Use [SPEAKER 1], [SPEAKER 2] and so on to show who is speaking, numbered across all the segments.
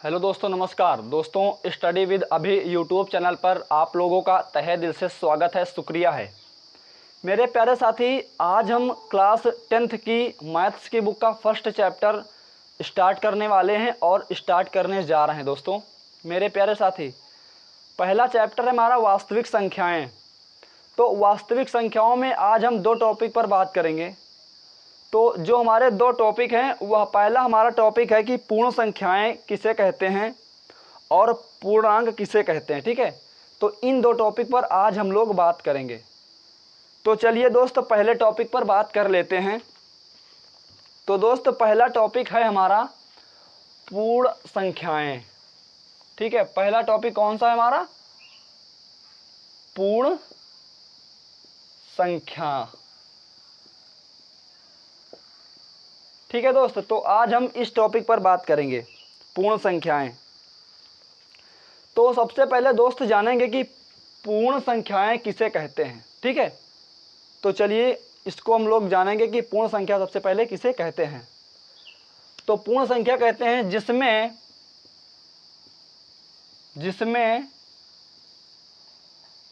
[SPEAKER 1] Hello दोस्तों, नमस्कार दोस्तों। स्टडी विद अभी यूट्यूब चैनल पर आप लोगों का तहे दिल से स्वागत है, शुक्रिया है। मेरे प्यारे साथी, आज हम क्लास 10th की मैथ्स की बुक का फर्स्ट चैप्टर स्टार्ट करने वाले हैं और स्टार्ट करने जा रहे हैं। दोस्तों मेरे प्यारे साथी, पहला चैप्टर है हमारा वास्तविक संख्याएँ। तो वास्तविक संख्याओं में आज हम दो टॉपिक पर बात करेंगे। तो जो हमारे दो टॉपिक हैं, वह पहला हमारा टॉपिक है कि पूर्ण संख्याएं किसे कहते हैं और पूर्णांक किसे कहते हैं। ठीक है, तो इन दो टॉपिक पर आज हम लोग बात करेंगे। तो चलिए दोस्त, पहले टॉपिक पर बात कर लेते हैं। तो दोस्त, पहला टॉपिक है हमारा पूर्ण संख्याएं। ठीक है, पहला टॉपिक कौन सा है हमारा? पूर्ण संख्या। ठीक है दोस्त, तो आज हम इस टॉपिक पर बात करेंगे, पूर्ण संख्याएं। तो सबसे पहले दोस्त जानेंगे कि पूर्ण संख्याएं किसे कहते हैं। ठीक है, तो चलिए इसको हम लोग जानेंगे कि पूर्ण संख्या सबसे पहले किसे कहते हैं। तो पूर्ण संख्या कहते हैं जिसमें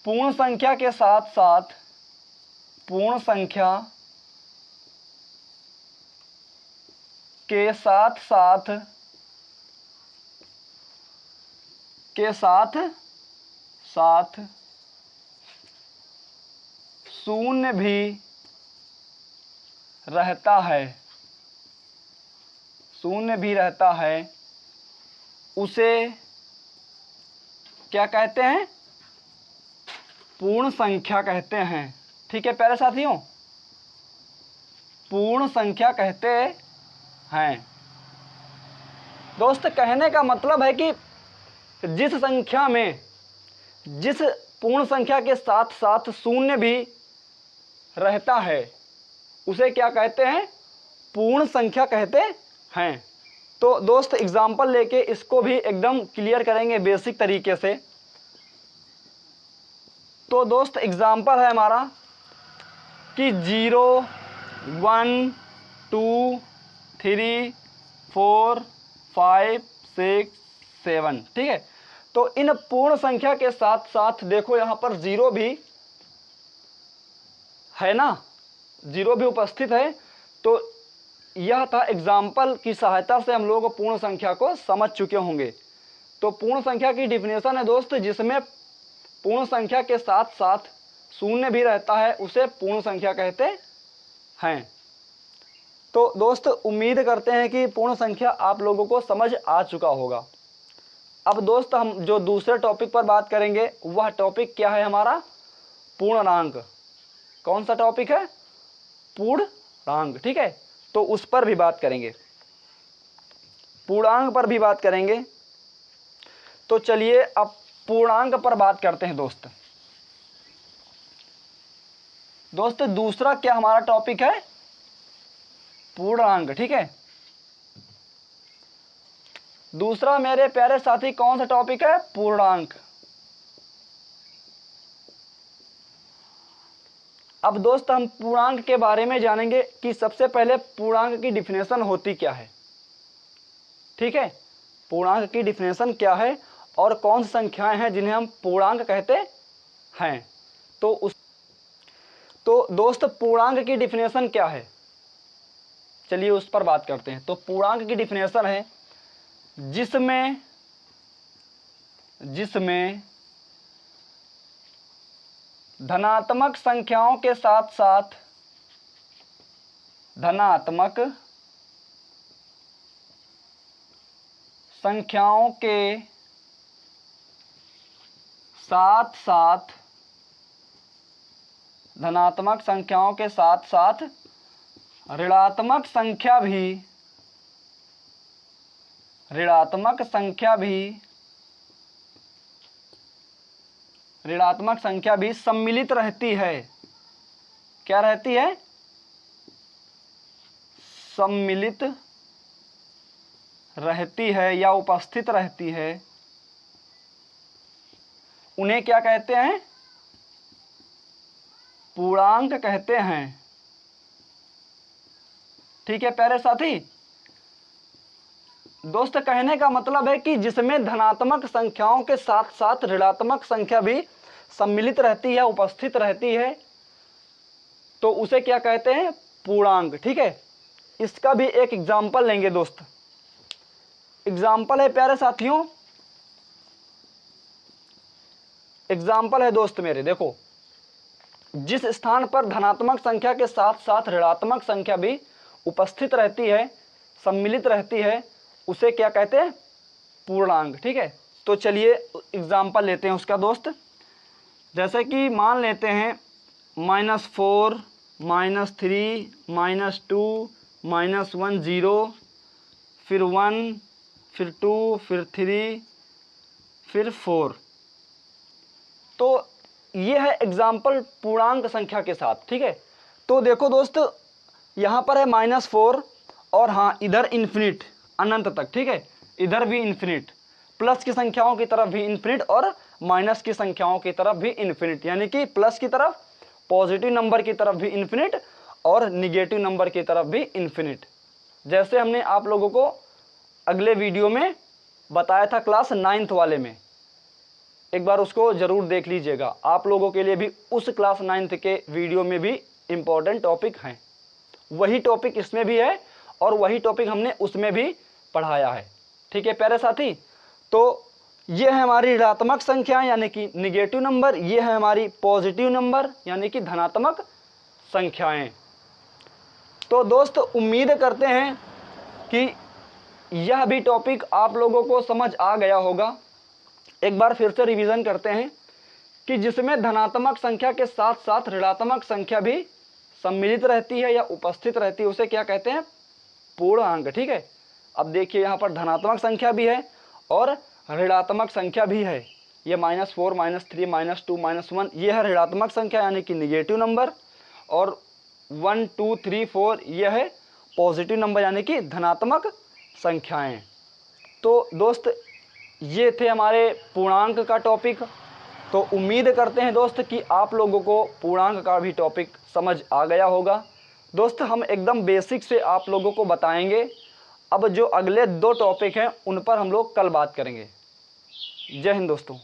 [SPEAKER 1] पूर्ण संख्या के साथ साथ पूर्ण संख्या के साथ शून्य भी रहता है, उसे क्या कहते हैं? पूर्ण संख्या कहते हैं। ठीक है प्यारे साथियों, पूर्ण संख्या कहते हैं। दोस्त, कहने का मतलब है कि जिस पूर्ण संख्या के साथ साथ शून्य भी रहता है, उसे क्या कहते हैं? पूर्ण संख्या कहते हैं। तो दोस्त एग्जाम्पल लेके इसको भी एकदम क्लियर करेंगे बेसिक तरीके से। तो दोस्त एग्जाम्पल है हमारा कि 0, 1, 2, 3, 4, 5, 6, 7। ठीक है, तो इन पूर्ण संख्या के साथ साथ देखो यहाँ पर जीरो भी है ना, जीरो भी उपस्थित है। तो यह था एग्जाम्पल की सहायता से हम लोग पूर्ण संख्या को समझ चुके होंगे। तो पूर्ण संख्या की डिफिनेशन है दोस्त, जिसमें पूर्ण संख्या के साथ साथ शून्य भी रहता है, उसे पूर्ण संख्या कहते हैं। तो दोस्त उम्मीद करते हैं कि पूर्ण संख्या आप लोगों को समझ आ चुका होगा। अब दोस्त हम जो दूसरे टॉपिक पर बात करेंगे, वह टॉपिक क्या है हमारा? पूर्णांक। कौन सा टॉपिक है? पूर्णांक। ठीक है, तो उस पर भी बात करेंगे, पूर्णांक पर भी बात करेंगे। तो चलिए अब पूर्णांक पर बात करते हैं दोस्त। दूसरा क्या हमारा टॉपिक है? पूर्णांक। ठीक है, दूसरा मेरे प्यारे साथी कौन सा टॉपिक है? पूर्णांक। अब दोस्त हम पूर्णांक के बारे में जानेंगे कि सबसे पहले पूर्णांक की डिफिनेशन होती क्या है। ठीक है, पूर्णांक की डिफिनेशन क्या है और कौन सी संख्याएं हैं जिन्हें हम पूर्णांक कहते हैं। तो दोस्त पूर्णांक की डिफिनेशन क्या है, चलिए उस पर बात करते हैं। तो पूर्णांक की डिफिनेशन है जिसमें धनात्मक संख्याओं के साथ साथ धनात्मक संख्याओं के साथ साथ ऋणात्मक संख्या भी सम्मिलित रहती है। क्या रहती है? सम्मिलित रहती है या उपस्थित रहती है। उन्हें क्या कहते हैं? पूर्णांक कहते हैं। ठीक है प्यारे साथी, दोस्त कहने का मतलब है कि जिसमें धनात्मक संख्याओं के साथ साथ ऋणात्मक संख्या भी सम्मिलित रहती है, उपस्थित रहती है, तो उसे क्या कहते हैं? पूर्णांक। ठीक है, इसका भी एक एग्जाम्पल लेंगे दोस्त। एग्जाम्पल है प्यारे साथियों, एग्जाम्पल है दोस्त मेरे, देखो जिस स्थान पर धनात्मक संख्या के साथ साथ ऋणात्मक संख्या भी उपस्थित रहती है, सम्मिलित रहती है, उसे क्या कहते हैं? पूर्णांक। ठीक है, तो चलिए एग्जाम्पल लेते हैं उसका दोस्त। जैसे कि मान लेते हैं -4, -3, -2, -1 0, फिर 1, फिर 2, फिर 3, फिर 4। तो ये है एग्जाम्पल पूर्णांक संख्या के साथ। ठीक है, तो देखो दोस्त यहाँ पर है -4 और हाँ इधर इन्फिनिट, अनंत तक। ठीक है, इधर भी इन्फिनिट, प्लस की संख्याओं की तरफ भी इन्फिनिट और माइनस की संख्याओं की तरफ भी इन्फिनिट, यानी कि प्लस की तरफ पॉजिटिव नंबर की तरफ भी इन्फिनिट और निगेटिव नंबर की तरफ भी इन्फिनिट। जैसे हमने आप लोगों को अगले वीडियो में बताया था क्लास 9th वाले में, एक बार उसको ज़रूर देख लीजिएगा। आप लोगों के लिए भी उस क्लास 9th के वीडियो में भी इम्पोर्टेंट टॉपिक हैं, वही टॉपिक इसमें भी है और वही टॉपिक हमने उसमें भी पढ़ाया है। ठीक है प्यारे साथी, तो ये है हमारी ऋणात्मक संख्या यानी कि निगेटिव नंबर, ये है हमारी पॉजिटिव नंबर यानी कि धनात्मक संख्याएं। तो दोस्त उम्मीद करते हैं कि यह भी टॉपिक आप लोगों को समझ आ गया होगा। एक बार फिर से रिवीजन करते हैं कि जिसमें धनात्मक संख्या के साथ साथ ऋणात्मक संख्या भी सम्मिलित रहती है या उपस्थित रहती है, उसे क्या कहते हैं? पूर्णांक। ठीक है, अब देखिए यहाँ पर धनात्मक संख्या भी है और ऋणात्मक संख्या भी है। ये -4, -3, -2, -1 ये है ऋणात्मक संख्या यानी कि निगेटिव नंबर, और 1, 2, 3, 4 यह है पॉजिटिव नंबर यानी कि धनात्मक संख्याएं। तो दोस्त ये थे हमारे पूर्णांक का टॉपिक। तो उम्मीद करते हैं दोस्त कि आप लोगों को पूर्णांक का भी टॉपिक समझ आ गया होगा। दोस्त हम एकदम बेसिक से आप लोगों को बताएंगे। अब जो अगले 2 टॉपिक हैं उन पर हम लोग कल बात करेंगे। जय हिंद दोस्तों।